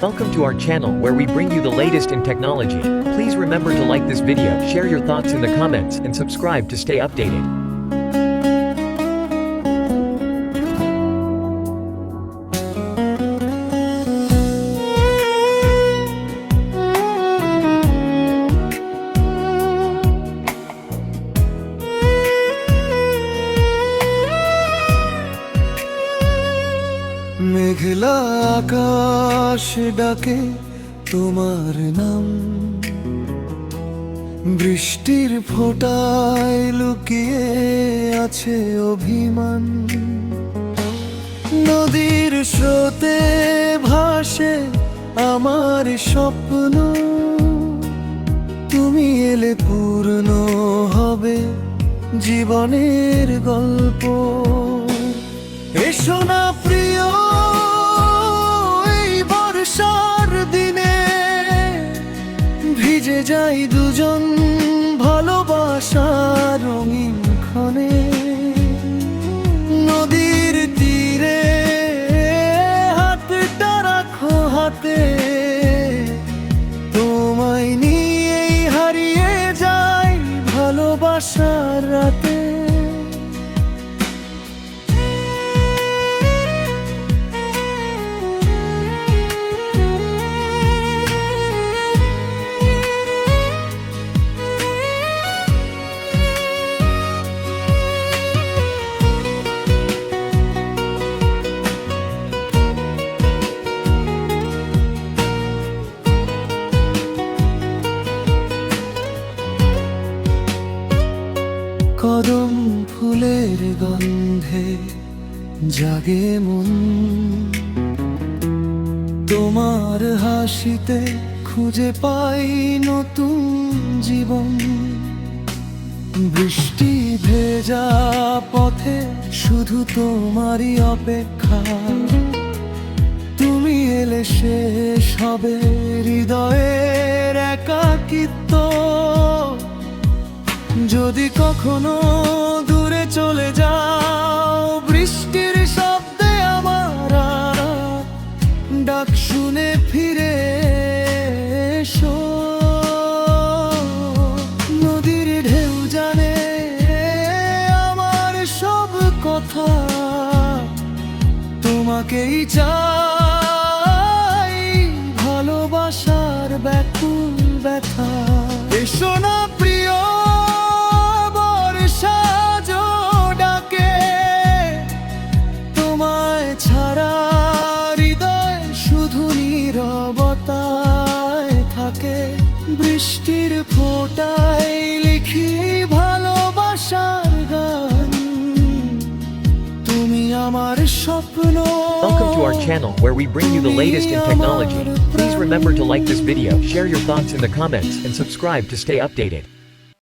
Welcome to our channel where we bring you the latest in technology. Please remember to like this video, share your thoughts in the comments, and subscribe to stay updated. মেঘলা আকাশ ডাকে তোমার নাম, বৃষ্টির ফোঁটায় লুকিয়ে আছে অভিমান। নদীর স্রোতে ভাসে আমার স্বপ্ন, তুমি এলে পূর্ণ হবে জীবনের গল্প। এসো না প্রিয় এই বর্ষার দিনে, ভিজে যাই দুজন ভালোবাসার রঙিন ক্ষণে। নদীর তীরে হাতটা রাখো হাতে, তোমায় নিয়েই হারিয়ে যাই ভালোবাসার রাতে। কদম ফুলের গন্ধে জাগে মন, তোমার হাসিতে খুঁজে পাই নতুন জীবন। বৃষ্টি ভেজা পথে শুধু তোমারই অপেক্ষা, তুমি এলে শেষ হবে হৃদয়ের একাকিত্ব। যদি কখনো দূরে চলে যাও বৃষ্টির শব্দে আমার ডাক শুনে ফিরে এসো। নদীর ঢেউ জানে আমার সব কথা, তোমাকেই চাই ভালোবাসার ব্যাকুল ব্যথা। এসো না প্রিয় ছাড়া হৃদয় শুধু নীরবতায় থাকে। বৃষ্টির ফোঁটায় লিখি ভালোবাসার গান, তুমি আমার স্বপ্ন। Welcome to our channel where we bring you the latest in technology. Please remember to like this video, share your thoughts in the comments, and subscribe to stay updated.